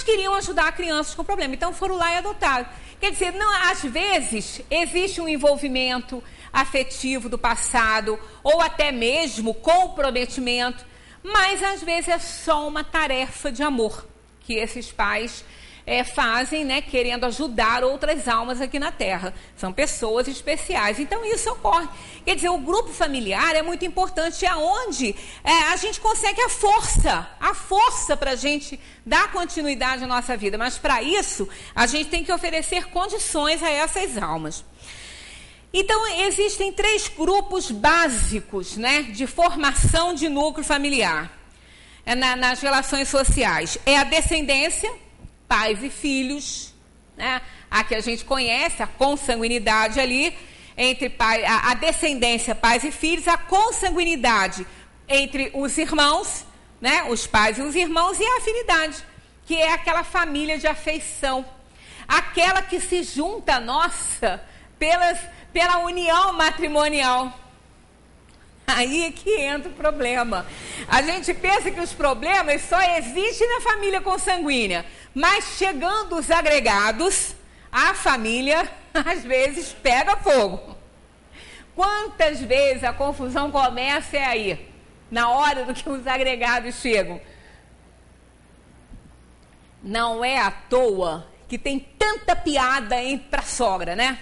queriam ajudar crianças com problema, então foram lá e adotaram. Quer dizer, não, às vezes existe um envolvimento afetivo do passado, ou até mesmo comprometimento, mas às vezes é só uma tarefa de amor que esses pais fazem, né, querendo ajudar outras almas aqui na Terra. São pessoas especiais. Então isso ocorre. Quer dizer, o grupo familiar é muito importante, é onde a gente consegue a força para a gente dar continuidade à nossa vida. Mas para isso, a gente tem que oferecer condições a essas almas. Então, existem 3 grupos básicos, né, de formação de núcleo familiar nas relações sociais. É a descendência, pais e filhos, né? A que a gente conhece, a consanguinidade ali, entre a descendência, pais e filhos, a consanguinidade entre os irmãos, né? Os pais e os irmãos, e a afinidade, que é aquela família de afeição, aquela que se junta a nossa pela união matrimonial. Aí é que entra o problema. A gente pensa que os problemas só existem na família consanguínea, mas chegando os agregados, a família às vezes pega fogo. Quantas vezes a confusão começa aí, na hora do que os agregados chegam? Não é à toa que tem tanta piada para a sogra, né?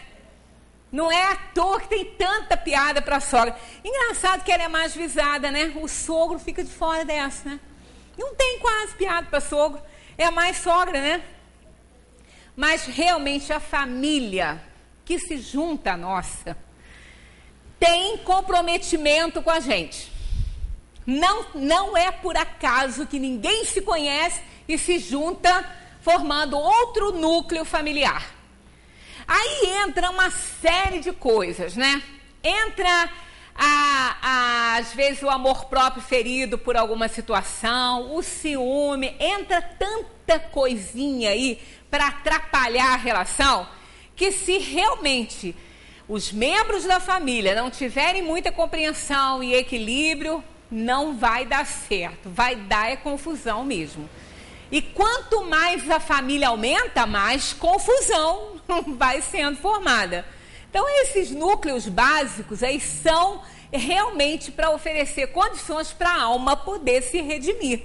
Não é à toa que tem tanta piada para a sogra. Engraçado que ela é mais visada, né? O sogro fica de fora dessa, né? Não tem quase piada para sogro. É mais sogra, né? Mas realmente a família que se junta à nossa tem comprometimento com a gente. Não é por acaso que ninguém se conhece e se junta formando outro núcleo familiar. Aí entra uma série de coisas, né? Entra, às vezes, o amor próprio ferido por alguma situação, o ciúme, entra tanta coisinha aí para atrapalhar a relação, que se realmente os membros da família não tiverem muita compreensão e equilíbrio, não vai dar certo, vai dar confusão mesmo. E quanto mais a família aumenta, mais confusão vai sendo formada. Então, esses núcleos básicos aí são realmente para oferecer condições para a alma poder se redimir.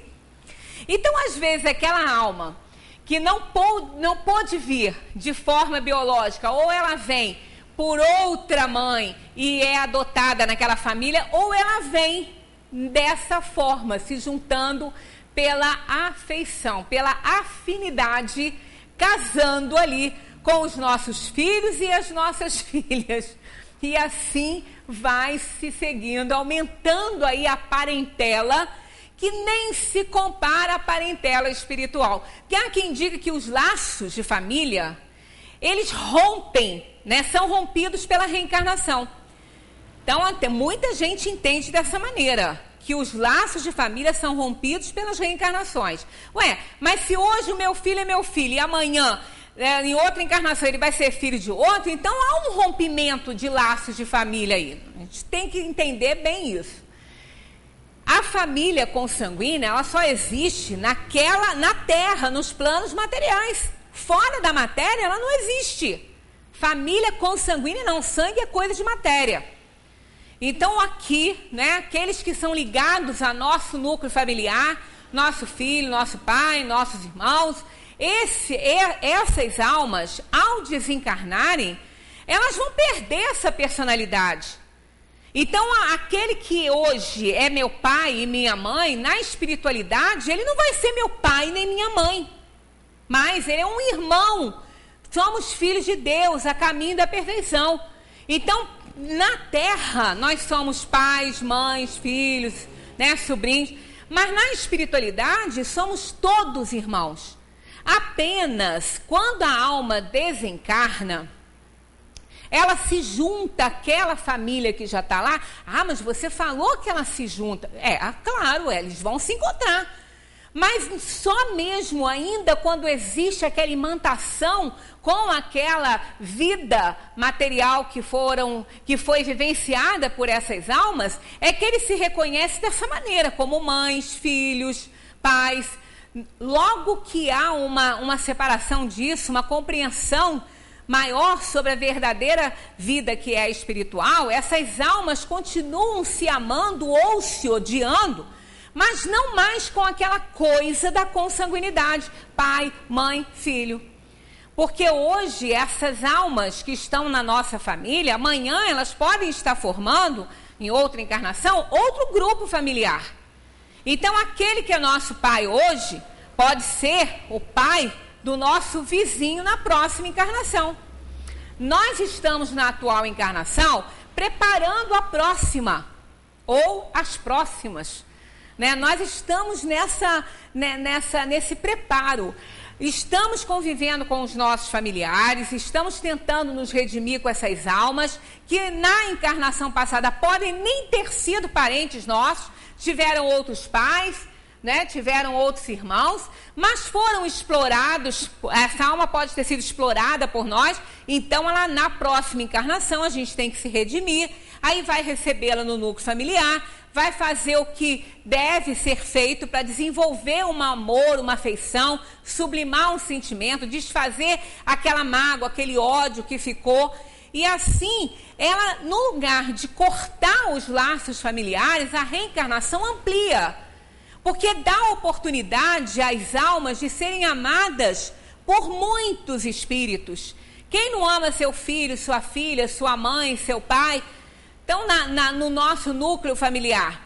Então, às vezes, aquela alma que não pôde vir de forma biológica, ou ela vem por outra mãe e é adotada naquela família, ou ela vem dessa forma, se juntando pela afeição, pela afinidade, casando ali com os nossos filhos e as nossas filhas. E assim vai se seguindo, aumentando aí a parentela, que nem se compara à parentela espiritual. Porque há quem diga que os laços de família, eles rompem, né? São rompidos pela reencarnação. Então, até muita gente entende dessa maneira, que os laços de família são rompidos pelas reencarnações. Ué, mas se hoje o meu filho é meu filho e amanhã, em outra encarnação, ele vai ser filho de outro, então há um rompimento de laços de família aí. A gente tem que entender bem isso. A família consanguínea, ela só existe na Terra, nos planos materiais. Fora da matéria, ela não existe. Família consanguínea não, sangue é coisa de matéria. Então aqui, né, aqueles que são ligados a nosso núcleo familiar, nosso filho, nosso pai, nossos irmãos, essas almas, ao desencarnarem, elas vão perder essa personalidade. Então aquele que hoje é meu pai e minha mãe, na espiritualidade, ele não vai ser meu pai nem minha mãe, mas ele é um irmão. Somos filhos de Deus, a caminho da perfeição. Então, na Terra, nós somos pais, mães, filhos, né, sobrinhos, mas na espiritualidade somos todos irmãos. Apenas quando a alma desencarna, ela se junta àquela família que já está lá. Ah, mas você falou que ela se junta. Claro, eles vão se encontrar. Mas só mesmo ainda quando existe aquela imantação com aquela vida material que foi vivenciada por essas almas, é que ele se reconhece dessa maneira, como mães, filhos, pais, logo que há uma separação disso, uma compreensão maior sobre a verdadeira vida que é espiritual, essas almas continuam se amando ou se odiando, mas não mais com aquela coisa da consanguinidade, pai, mãe, filho. Porque hoje essas almas que estão na nossa família, amanhã elas podem estar formando, em outra encarnação, outro grupo familiar. Então aquele que é nosso pai hoje, pode ser o pai do nosso vizinho na próxima encarnação. Nós estamos na atual encarnação preparando a próxima, ou as próximas, né? Nós estamos nesse preparo. Estamos convivendo com os nossos familiares, estamos tentando nos redimir com essas almas que na encarnação passada podem nem ter sido parentes nossos, tiveram outros pais, né, tiveram outros irmãos, mas foram explorados. Essa alma pode ter sido explorada por nós, então ela na próxima encarnação a gente tem que se redimir, aí vai recebê-la no núcleo familiar, vai fazer o que deve ser feito para desenvolver um amor, uma afeição, sublimar um sentimento, desfazer aquela mágoa, aquele ódio que ficou. E assim, ela, no lugar de cortar os laços familiares, a reencarnação amplia. Porque dá oportunidade às almas de serem amadas por muitos espíritos. Quem não ama seu filho, sua filha, sua mãe, seu pai? Então, no nosso núcleo familiar,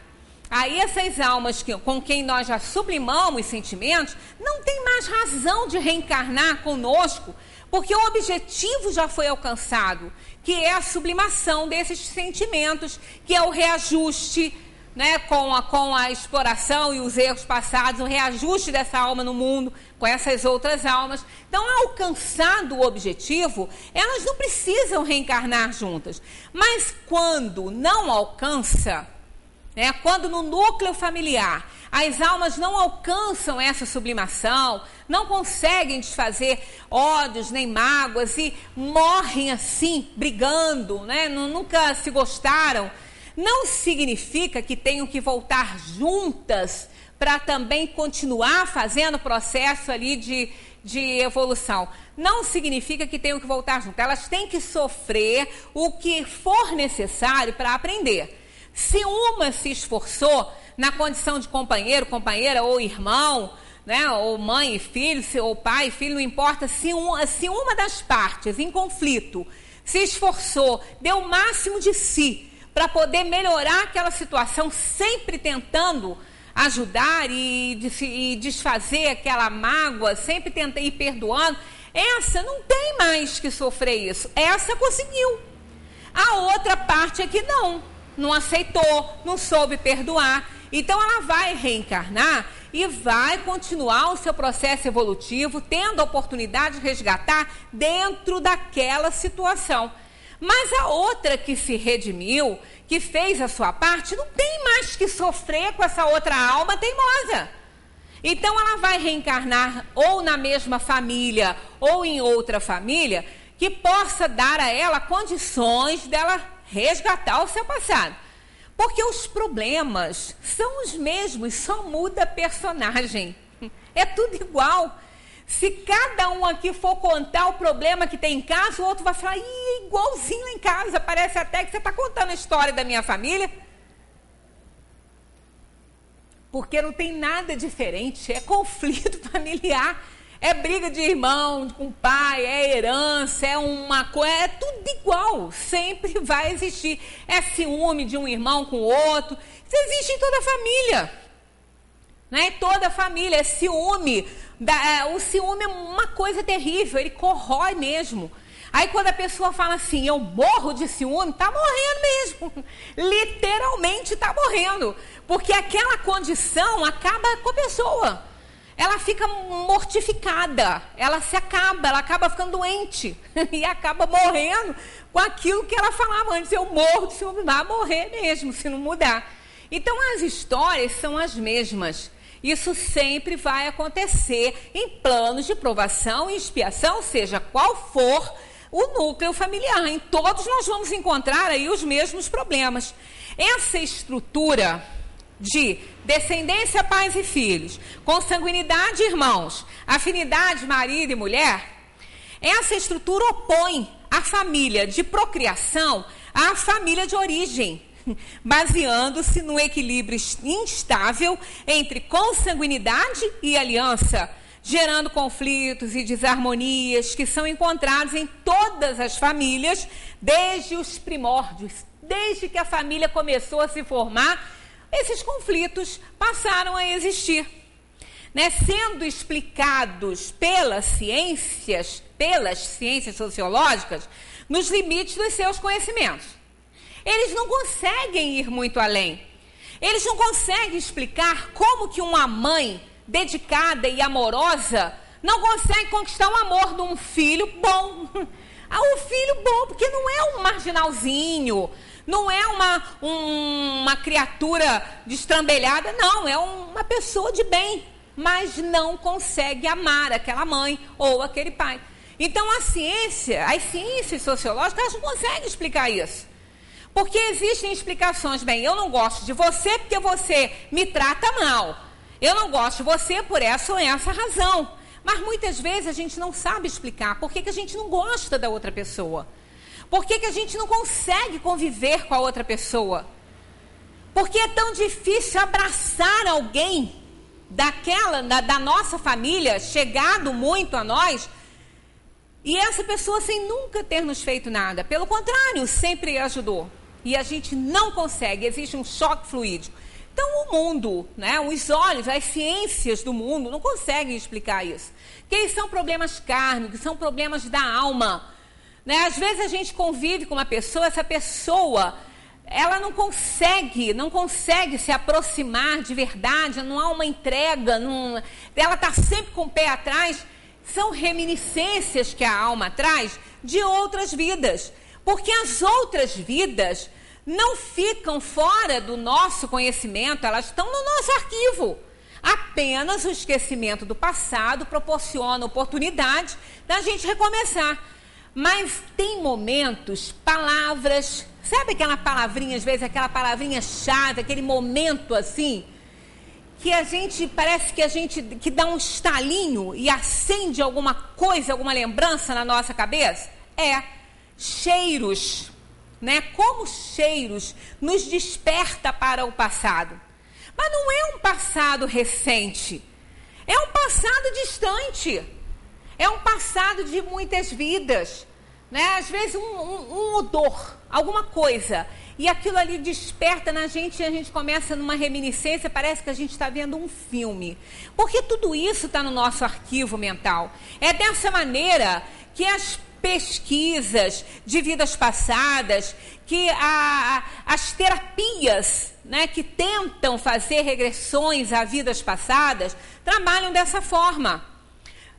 aí essas almas com quem nós já sublimamos sentimentos, não tem mais razão de reencarnar conosco, porque o objetivo já foi alcançado, que é a sublimação desses sentimentos, que é o reajuste, né, com a exploração e os erros passados, o reajuste dessa alma no mundo com essas outras almas. Então, alcançado o objetivo, elas não precisam reencarnar juntas. Mas quando não alcança, né, quando no núcleo familiar as almas não alcançam essa sublimação, não conseguem desfazer ódios nem mágoas e morrem assim, brigando, né, nunca se gostaram, não significa que tenham que voltar juntas para também continuar fazendo o processo ali de evolução. Não significa que tenham que voltar juntas. Elas têm que sofrer o que for necessário para aprender. Se uma se esforçou na condição de companheiro, companheira ou irmão, né, ou mãe e filho, ou pai e filho, não importa, se uma das partes em conflito se esforçou, deu o máximo de si, para poder melhorar aquela situação, sempre tentando ajudar e desfazer aquela mágoa, sempre tentando ir perdoando, essa não tem mais que sofrer isso. Essa conseguiu. A outra parte é que não aceitou, não soube perdoar. Então ela vai reencarnar e vai continuar o seu processo evolutivo, tendo a oportunidade de resgatar dentro daquela situação. Mas a outra que se redimiu, que fez a sua parte, não tem mais que sofrer com essa outra alma teimosa. Então ela vai reencarnar ou na mesma família ou em outra família que possa dar a ela condições dela resgatar o seu passado. Porque os problemas são os mesmos, só muda personagem. É tudo igual. Se cada um aqui for contar o problema que tem em casa, o outro vai falar, igualzinho lá em casa, parece até que você está contando a história da minha família. Porque não tem nada diferente, é conflito familiar, é briga de irmão com pai, é herança, é uma coisa, é tudo igual, sempre vai existir. É ciúme de um irmão com o outro, isso existe em toda a família. Né? Toda a família é ciúme. O ciúme é uma coisa terrível, ele corrói mesmo. Aí quando a pessoa fala assim, eu morro de ciúme, está morrendo mesmo. Literalmente está morrendo. Porque aquela condição acaba com a pessoa. Ela fica mortificada, ela acaba ficando doente. E acaba morrendo com aquilo que ela falava antes, eu morro de ciúme, vai morrer mesmo se não mudar. Então as histórias são as mesmas. Isso sempre vai acontecer em planos de provação e expiação, seja qual for o núcleo familiar. Em todos nós vamos encontrar aí os mesmos problemas. Essa estrutura de descendência, pais e filhos, consanguinidade, irmãos, afinidade, marido e mulher, essa estrutura opõe a família de procriação à família de origem, baseando-se no equilíbrio instável entre consanguinidade e aliança, gerando conflitos e desarmonias que são encontrados em todas as famílias desde os primórdios, desde que a família começou a se formar. Esses conflitos passaram a existir, né? Sendo explicados pelas ciências sociológicas, nos limites dos seus conhecimentos. Eles não conseguem ir muito além. Eles não conseguem explicar como que uma mãe dedicada e amorosa não consegue conquistar o amor de um filho bom. Um filho bom, porque não é um marginalzinho, não é uma criatura destrambelhada, não, é uma pessoa de bem, mas não consegue amar aquela mãe ou aquele pai. Então as ciências sociológicas, elas não conseguem explicar isso. Porque existem explicações, bem, eu não gosto de você porque você me trata mal. Eu não gosto de você por essa ou essa razão. Mas muitas vezes a gente não sabe explicar por que a gente não gosta da outra pessoa. Por que a gente não consegue conviver com a outra pessoa. Por que é tão difícil abraçar alguém da nossa família, chegado muito a nós, e essa pessoa sem nunca ter nos feito nada. Pelo contrário, sempre ajudou. E a gente não consegue, existe um choque fluídico. Então o mundo, né, os olhos, as ciências do mundo não conseguem explicar isso. Porque são problemas kármicos, são problemas da alma. Né? Às vezes a gente convive com uma pessoa, essa pessoa, ela não consegue se aproximar de verdade, não há uma entrega, ela está sempre com o pé atrás. São reminiscências que a alma traz de outras vidas. Porque as outras vidas não ficam fora do nosso conhecimento, elas estão no nosso arquivo. Apenas o esquecimento do passado proporciona oportunidade da gente recomeçar. Mas tem momentos, palavras, sabe aquela palavrinha, às vezes aquela palavrinha chave, aquele momento assim, que a gente, parece que dá um estalinho e acende alguma coisa, alguma lembrança na nossa cabeça? Cheiros, né? Como cheiros nos desperta para o passado. Mas não é um passado recente, é um passado distante, é um passado de muitas vidas, né? Às vezes um odor, alguma coisa, e aquilo ali desperta na gente e a gente começa numa reminiscência, parece que a gente está vendo um filme, porque tudo isso está no nosso arquivo mental. É dessa maneira que as pesquisas de vidas passadas, que as terapias, né, que tentam fazer regressões a vidas passadas, trabalham dessa forma.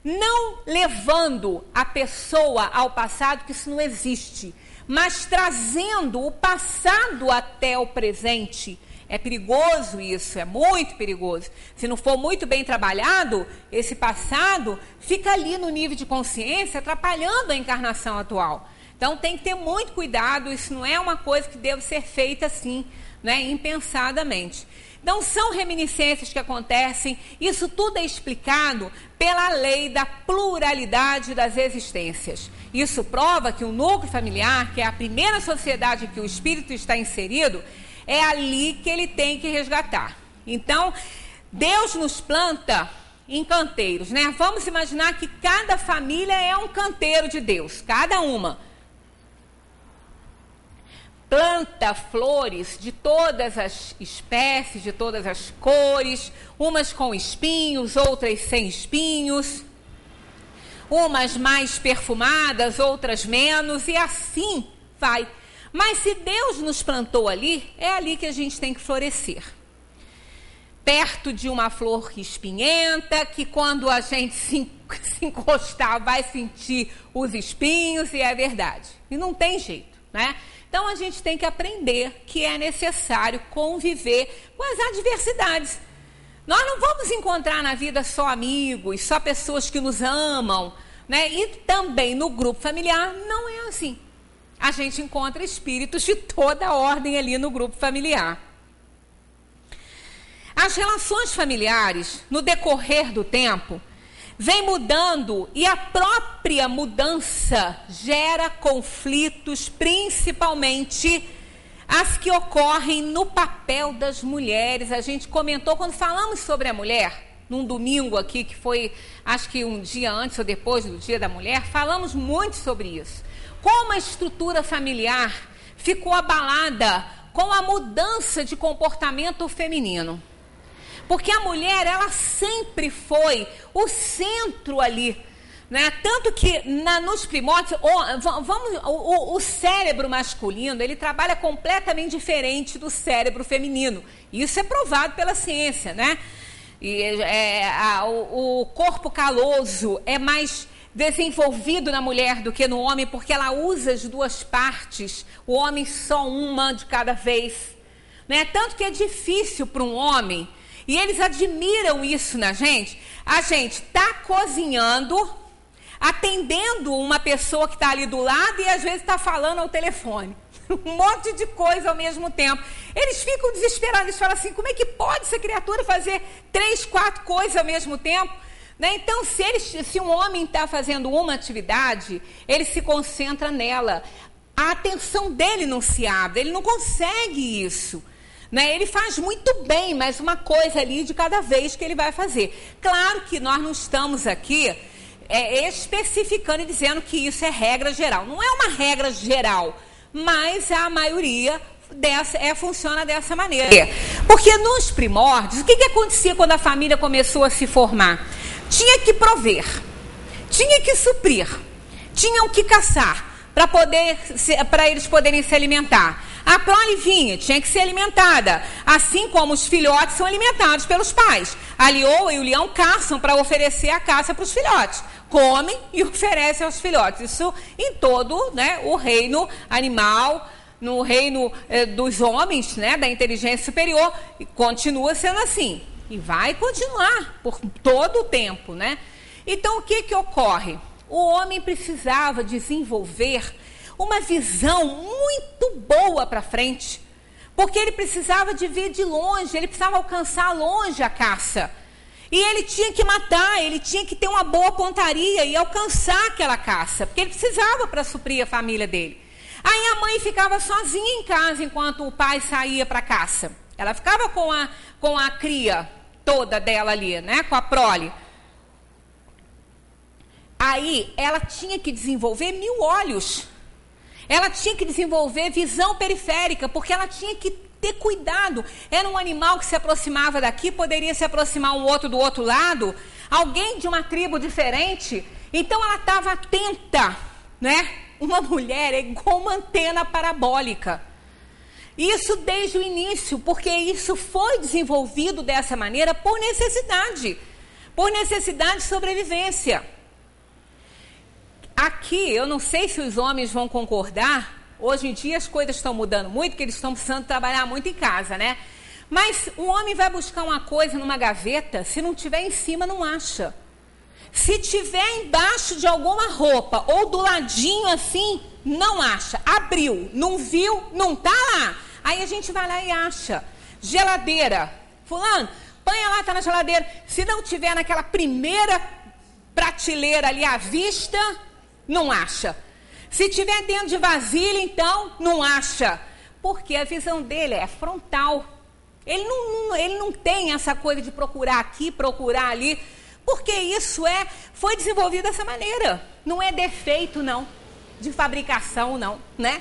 Não levando a pessoa ao passado, que isso não existe, mas trazendo o passado até o presente. É perigoso isso, é muito perigoso. Se não for muito bem trabalhado, esse passado fica ali no nível de consciência, atrapalhando a encarnação atual. Então tem que ter muito cuidado, isso não é uma coisa que deve ser feita assim, né, impensadamente. Então são reminiscências que acontecem, isso tudo é explicado pela lei da pluralidade das existências. Isso prova que o núcleo familiar, que é a primeira sociedade que o espírito está inserido, é ali que ele tem que resgatar. Então, Deus nos planta em canteiros, né? Vamos imaginar que cada família é um canteiro de Deus, cada uma. Planta flores de todas as espécies, de todas as cores, umas com espinhos, outras sem espinhos, umas mais perfumadas, outras menos, e assim vai. Mas se Deus nos plantou ali, é ali que a gente tem que florescer. Perto de uma flor espinhenta, que quando a gente se encostar vai sentir os espinhos, e é verdade. E não tem jeito, né? Então a gente tem que aprender que é necessário conviver com as adversidades. Nós não vamos encontrar na vida só amigos, só pessoas que nos amam, né? E também no grupo familiar não é assim. A gente encontra espíritos de toda a ordem ali no grupo familiar. As relações familiares, no decorrer do tempo, vem mudando e a própria mudança gera conflitos, principalmente as que ocorrem no papel das mulheres. A gente comentou quando falamos sobre a mulher, num domingo aqui, que foi, acho que um dia antes ou depois do Dia da Mulher, falamos muito sobre isso. Como a estrutura familiar ficou abalada com a mudança de comportamento feminino. Porque a mulher, ela sempre foi o centro ali, né? Tanto que nos primórdios, o cérebro masculino, ele trabalha completamente diferente do cérebro feminino. Isso é provado pela ciência, né? O corpo caloso é mais desenvolvido na mulher do que no homem, porque ela usa as duas partes, o homem só uma de cada vez, né? Tanto que é difícil para um homem, e eles admiram isso na gente, a gente está cozinhando, atendendo uma pessoa que está ali do lado e às vezes está falando ao telefone. Um monte de coisa ao mesmo tempo. Eles ficam desesperados, eles falam assim, como é que pode essa criatura fazer 3, 4 coisas ao mesmo tempo? Né? Então, se um homem está fazendo uma atividade, ele se concentra nela. A atenção dele não se abre, ele não consegue isso. Né? Ele faz muito bem, mas uma coisa ali de cada vez que ele vai fazer. Claro que nós não estamos aqui especificando e dizendo que isso é regra geral. Não é uma regra geral, mas a maioria funciona dessa maneira. Porque nos primórdios, o que acontecia quando a família começou a se formar? Tinha que prover, tinha que suprir, tinham que caçar para eles poderem se alimentar. A prole vinha, tinha que ser alimentada, assim como os filhotes são alimentados pelos pais. A leoa e o leão caçam para oferecer a caça para os filhotes. Comem e oferecem aos filhotes. Isso em todo, né, o reino animal, no reino dos homens, né, da inteligência superior, continua sendo assim. E vai continuar por todo o tempo, né? Então, o que ocorre? O homem precisava desenvolver uma visão muito boa para frente, porque ele precisava de ver de longe, ele precisava alcançar longe a caça. E ele tinha que matar, ele tinha que ter uma boa pontaria e alcançar aquela caça, porque ele precisava para suprir a família dele. Aí a mãe ficava sozinha em casa enquanto o pai saía para a caça. Ela ficava com a cria toda dela ali, né, com a prole. Aí ela tinha que desenvolver 1000 olhos. Ela tinha que desenvolver visão periférica, porque ela tinha que ter cuidado. Era um animal que se aproximava daqui, poderia se aproximar um outro do outro lado, alguém de uma tribo diferente. Então ela estava atenta, né? Uma mulher é igual uma antena parabólica. Isso desde o início, porque isso foi desenvolvido dessa maneira por necessidade de sobrevivência. Aqui, eu não sei se os homens vão concordar, hoje em dia as coisas estão mudando muito, porque eles estão precisando trabalhar muito em casa, né? Mas um homem vai buscar uma coisa numa gaveta, se não tiver em cima, não acha. Se tiver embaixo de alguma roupa, ou do ladinho assim, não acha. Abriu, não viu, não tá lá. Aí a gente vai lá e acha. Geladeira. Fulano, põe lá, tá na geladeira. Se não tiver naquela primeira prateleira ali à vista, não acha. Se tiver dentro de vasilha, então, não acha. Porque a visão dele é frontal. Ele não tem essa coisa de procurar aqui, procurar ali. Porque isso foi desenvolvido dessa maneira. Não é defeito, não. De fabricação, não, né?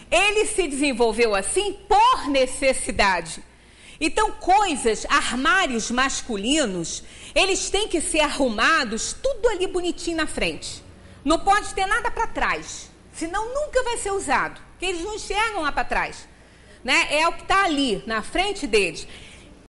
Ele se desenvolveu assim por necessidade. Então, armários masculinos, eles têm que ser arrumados tudo ali bonitinho na frente. Não pode ter nada para trás, senão nunca vai ser usado, porque eles não enxergam lá para trás. Né? É o que está ali, na frente deles.